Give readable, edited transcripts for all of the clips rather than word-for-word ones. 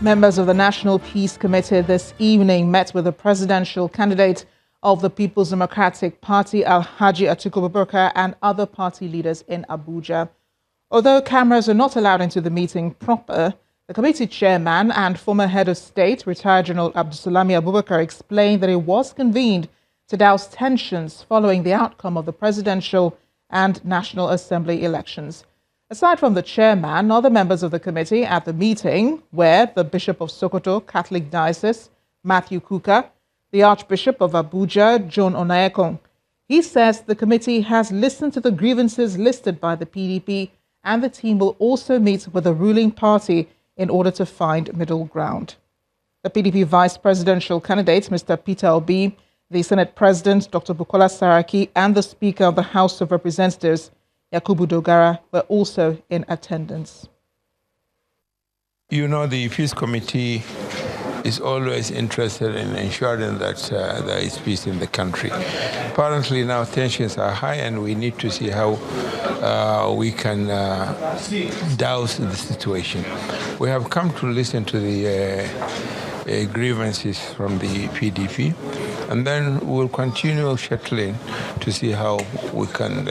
Members of the National Peace Committee this evening met with the presidential candidate of the People's Democratic Party, Alhaji Atiku Abubakar, and other party leaders in Abuja. Although cameras are not allowed into the meeting proper, the committee chairman and former head of state, retired General Abdulsalami Abubakar, explained that it was convened to douse tensions following the outcome of the presidential and National Assembly elections. Aside from the chairman, other members of the committee at the meeting were the Bishop of Sokoto Catholic Diocese, Matthew Kuka, the Archbishop of Abuja, John Onayekong. He says the committee has listened to the grievances listed by the PDP, and the team will also meet with the ruling party in order to find middle ground. The PDP vice presidential candidate, Mr. Pt.1, the Senate President, Dr. Bukola Saraki, and the Speaker of the House of Representatives, Yakubu Dogara, were also in attendance. You know, the Peace Committee is always interested in ensuring that there is peace in the country. Apparently now tensions are high, and we need to see how we can douse the situation. We have come to listen to the grievances from the PDP, and then we'll continue shuttling to see how we can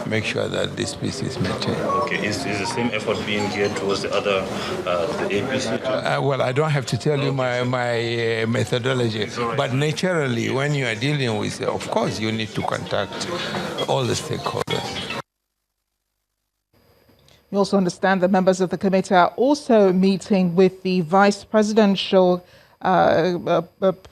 make sure that this peace is maintained. Okay, is the same effort being geared towards the other, the APC? Well, I don't have to tell you my methodology, but naturally, when you are dealing with, of course, you need to contact all the stakeholders. We also understand that members of the committee are also meeting with the vice presidential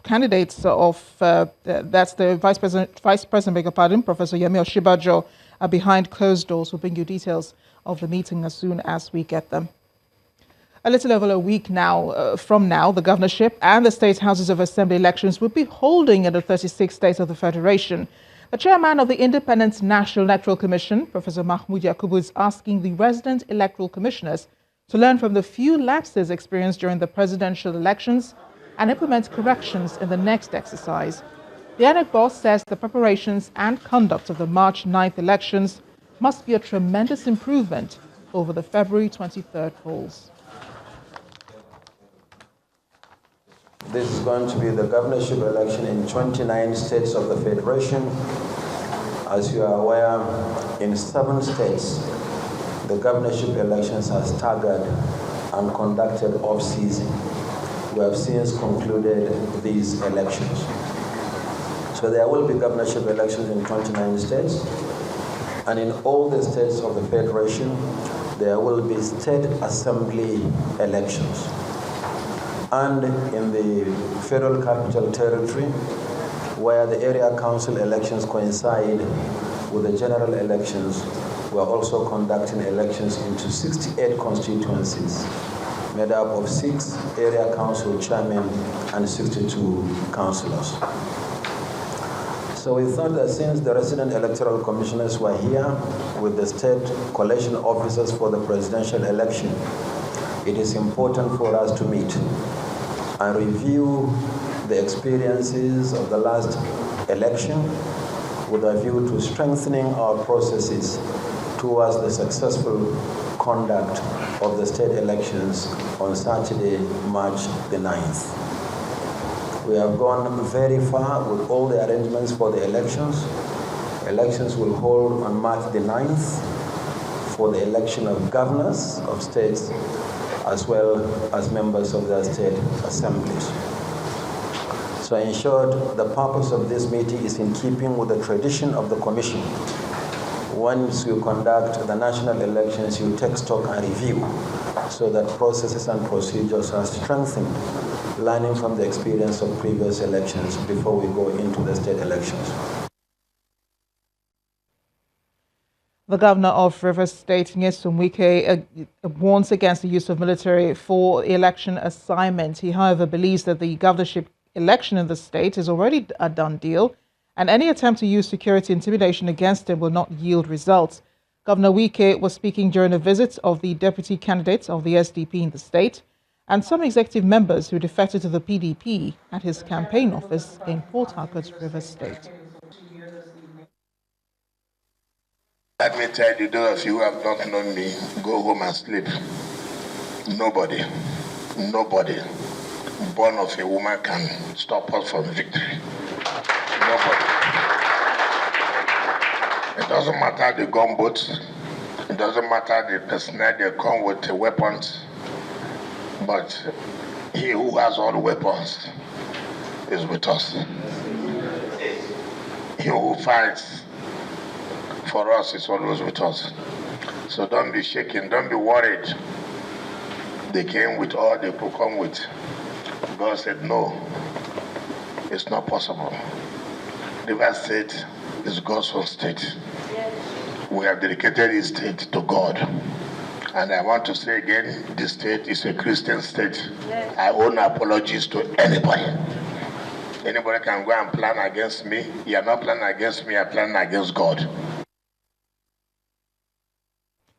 candidates of, that's the Vice President, beg your pardon, Professor Yemi Oshibajo, behind closed doors. We'll bring you details of the meeting as soon as we get them. A little over a week now, from now, the governorship and the state houses of assembly elections will be holding in the 36 states of the federation. The chairman of the Independent National Electoral Commission, Professor Mahmoud Yakubu, is asking the resident electoral commissioners to learn from the few lapses experienced during the presidential elections and implement corrections in the next exercise. The INEC boss says the preparations and conduct of the March 9th elections must be a tremendous improvement over the February 23rd polls. This is going to be the governorship election in 29 states of the Federation. As you are aware, in 7 states, the governorship elections are staggered and conducted off-season. We have since concluded these elections. So there will be governorship elections in 29 states, and in all the states of the Federation, there will be state assembly elections. And in the Federal Capital Territory, where the area council elections coincide with the general elections, we are also conducting elections into 68 constituencies, made up of 6 area council chairmen and 62 councillors. So we thought that since the resident electoral commissioners were here with the state collation officers for the presidential election, it is important for us to meet and review the experiences of the last election with a view to strengthening our processes towards the successful conduct of the state elections on Saturday, March the 9th. We have gone very far with all the arrangements for the elections. Elections will hold on March the 9th for the election of governors of states as well as members of their state assemblies. So in short, the purpose of this meeting is in keeping with the tradition of the Commission. Once you conduct the national elections, you take stock and review so that processes and procedures are strengthened, learning from the experience of previous elections before we go into the state elections. The governor of Rivers State, Nyesom Wike, warns against the use of military for election assignment. He, however, believes that the governorship election in the state is already a done deal, and any attempt to use security intimidation against him will not yield results. Governor Wike was speaking during a visit of the deputy candidate of the SDP in the state and some executive members who defected to the PDP at his campaign office in Port Harcourt, Rivers State. Let me tell you, those of you who have not known me, go home and sleep. Nobody. nobody born of a woman can stop us from victory. Nobody. It doesn't matter the gunboats. It doesn't matter the personnel they come with the weapons. But he who has all the weapons is with us. He who fights for us is always with us. So don't be shaken, don't be worried. They came with all they could come with. God said, no, it's not possible. River State is God's own state. We have dedicated this state to God. And I want to say again, this state is a Christian state. I owe no apologies to anybody. Anybody can go and plan against me. You are not planning against me, you are planning against God.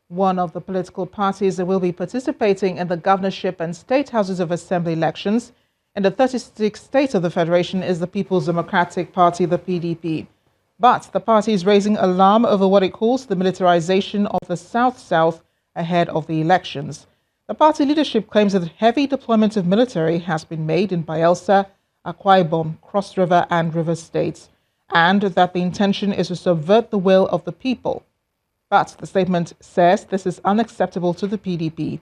One of the political parties that will be participating in the governorship and state houses of assembly elections in the 36 states of the Federation is the People's Democratic Party, the PDP. But the party is raising alarm over what it calls the militarization of the South-South ahead of the elections. The party leadership claims that heavy deployment of military has been made in Bayelsa, Akwa Ibom, Cross River and River states, and that the intention is to subvert the will of the people. But the statement says this is unacceptable to the PDP.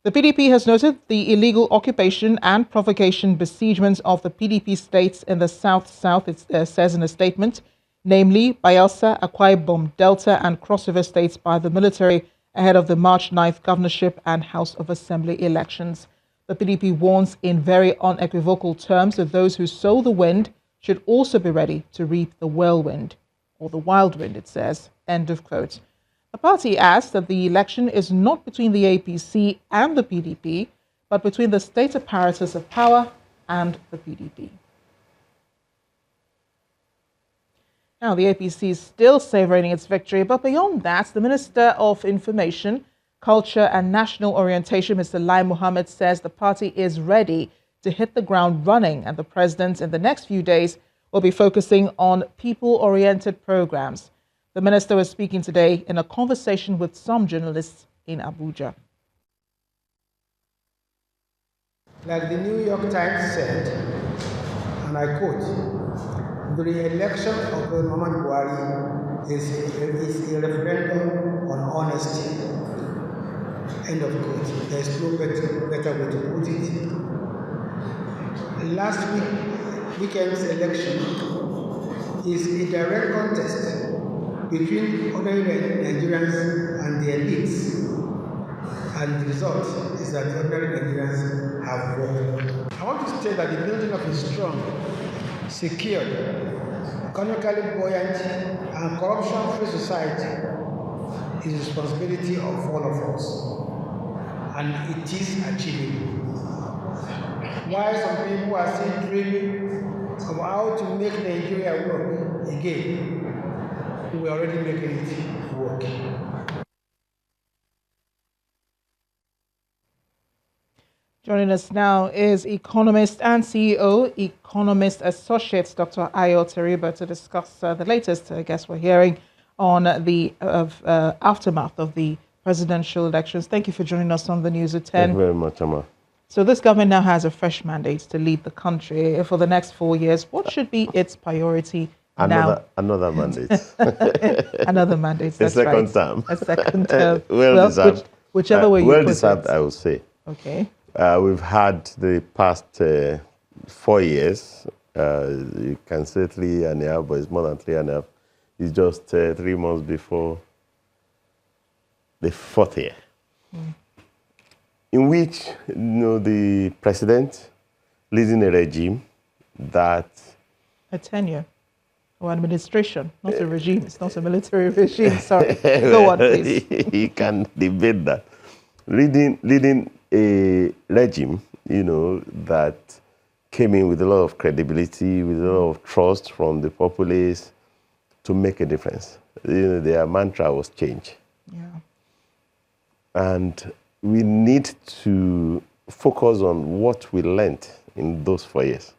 The PDP has noted the illegal occupation and provocation besiegement of the PDP states in the South-South, it says in a statement, namely Bayelsa, Akwa Ibom, Delta and Cross River states by the military ahead of the March 9th governorship and House of Assembly elections. The PDP warns in very unequivocal terms that those who sow the wind should also be ready to reap the whirlwind, or the wild wind, it says, end of quote. The party adds that the election is not between the APC and the PDP, but between the state apparatus of power and the PDP. Now, the APC is still savoring its victory, but beyond that, the Minister of Information, Culture and National Orientation, Mr. Lai Mohammed, says the party is ready to hit the ground running, and the president in the next few days will be focusing on people-oriented programs. The minister was speaking today in a conversation with some journalists in Abuja. Like the New York Times said, and I quote, the election of Muhammad Buhari is a referendum on honesty. End of quote. There is no better way to put it. Last weekend's election is a direct contest between ordinary Nigerians and the elites, and the result is that ordinary Nigerians have won. I want to state that the building of a strong, secure, economically buoyant, and corruption-free society is the responsibility of all of us, and it is achievable. While some people are still dreaming of how to make Nigeria work again, we are already making it work. Joining us now is economist and CEO, Economist Associates, Dr. Ayo Teriba, to discuss the latest, I guess, we're hearing on the aftermath of the presidential elections. Thank you for joining us on the News at 10. Thank you very much, Amma. So this government now has a fresh mandate to lead the country for the next 4 years. What should be its priority now? Another mandate. Another mandate, that's a second right. term. A second term. Well deserved. Whichever way you well put deserved, it. I would say. Okay. We've had the past 4 years. You can say 3.5, but it's more than 3.5. It's just 3 months before the 4th year, in which the president leading a regime that a tenure or administration, not a regime. It's not a military regime. Sorry. Go on, please. You can debate that. Leading a regime, that came in with a lot of credibility, with a lot of trust from the populace to make a difference. Their mantra was change. Yeah. And we need to focus on what we learned in those 4 years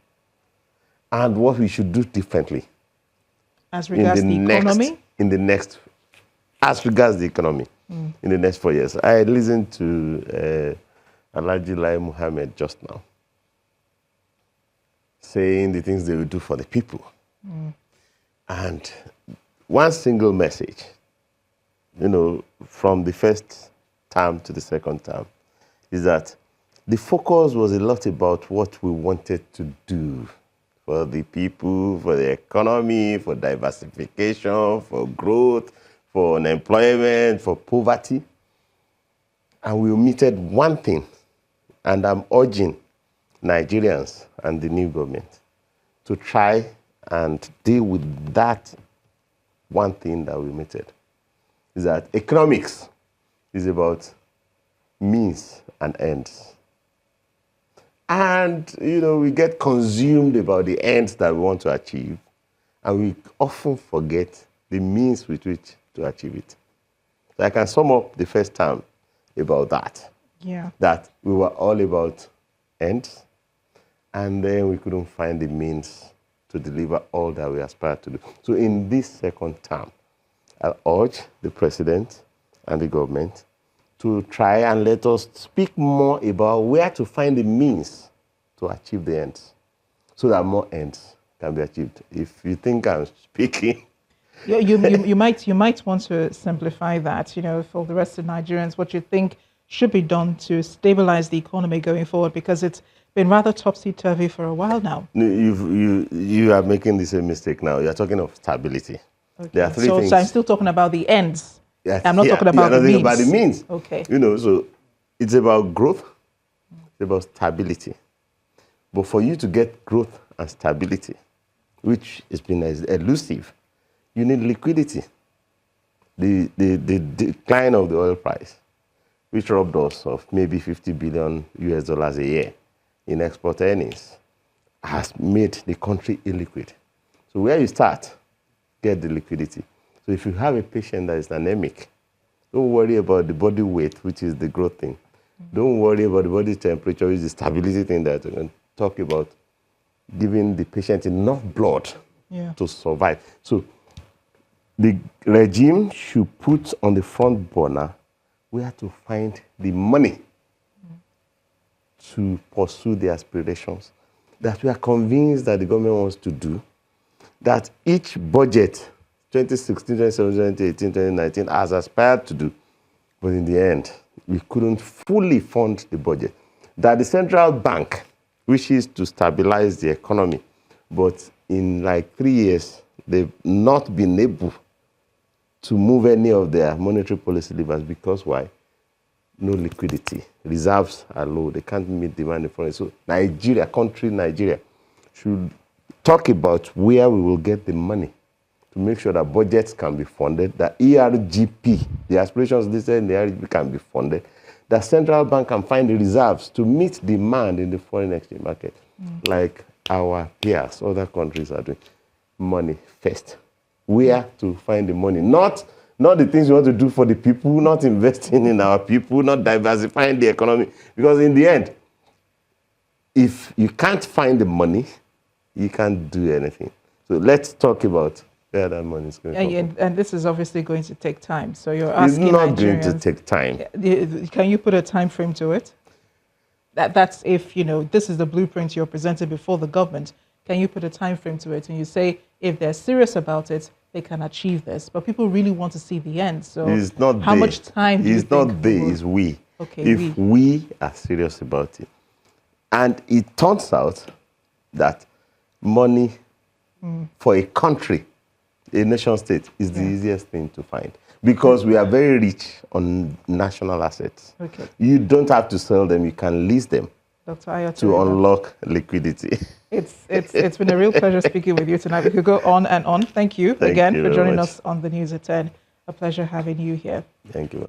and what we should do differently. As regards the economy? As regards the economy, in the next 4 years. I listened to Alhaji Lai Muhammad just now, saying the things they will do for the people. And one single message, from the first term to the second term, is that the focus was a lot about what we wanted to do for the people, for the economy, for diversification, for growth, for unemployment, for poverty. And we omitted one thing, and I'm urging Nigerians and the new government to try and deal with that one thing that we omitted. Is that economics is about means and ends. And, we get consumed about the ends that we want to achieve, and we often forget the means with which to achieve it. So I can sum up the first term about that. Yeah. That we were all about ends, and then we couldn't find the means to deliver all that we aspire to do. So in this second term, I urge the president and the government to try and let us speak more about where to find the means to achieve the ends, so that more ends can be achieved. If you think I'm speaking... Yeah, you might want to simplify that, for the rest of Nigerians, what you think should be done to stabilize the economy going forward, because it's been rather topsy-turvy for a while now. You are making the same mistake now. You're talking of stability. Okay. There are three things. So I'm still talking about the ends. Yes, I'm not talking about the means. About the means. Okay. So it's about growth, it's about stability. But for you to get growth and stability, which has been elusive, you need liquidity. The decline of the oil price, which robbed us of maybe $50 billion a year in export earnings, has made the country illiquid. So where you start, get the liquidity. So if you have a patient that is anemic, don't worry about the body weight, which is the growth thing. Don't worry about the body temperature, which is the stability thing that we're going to talk about. Giving the patient enough blood to survive. So the regime should put on the front burner where to find the money to pursue the aspirations that we are convinced that the government wants to do, that each budget, 2016, 2017, 2018, 2019, has aspired to do. But in the end, we couldn't fully fund the budget. That the central bank wishes to stabilize the economy, but in like 3 years, they've not been able to move any of their monetary policy levers. Because why? No liquidity. Reserves are low. They can't meet demand in foreign. So Nigeria should talk about where we will get the money to make sure that budgets can be funded, that ERGP, the aspirations listed in the ERGP, can be funded, that central bank can find the reserves to meet demand in the foreign exchange market, like our peers, other countries are doing. Money first. Where to find the money? Not the things we want to do for the people, not investing in our people, not diversifying the economy. Because in the end, if you can't find the money, you can't do anything. So let's talk about where that money is going to come from. And this is obviously going to take time. So you're asking It's not Nigerians, going to take time. Can you put a time frame to it? That's if, this is the blueprint you're presenting before the government. Can you put a time frame to it? And you say, if they're serious about it, they can achieve this. But people really want to see the end. So it's not how much time do you think? It's not they, it's we. Okay, if we are serious about it. And it turns out that money for a country, a nation state, is the easiest thing to find. Because we are very rich on national assets. Okay. You don't have to sell them, you can lease them to unlock liquidity. It's been a real pleasure speaking with you tonight. We could go on and on. Thank you again for joining us on the News at 10. A pleasure having you here. Thank you.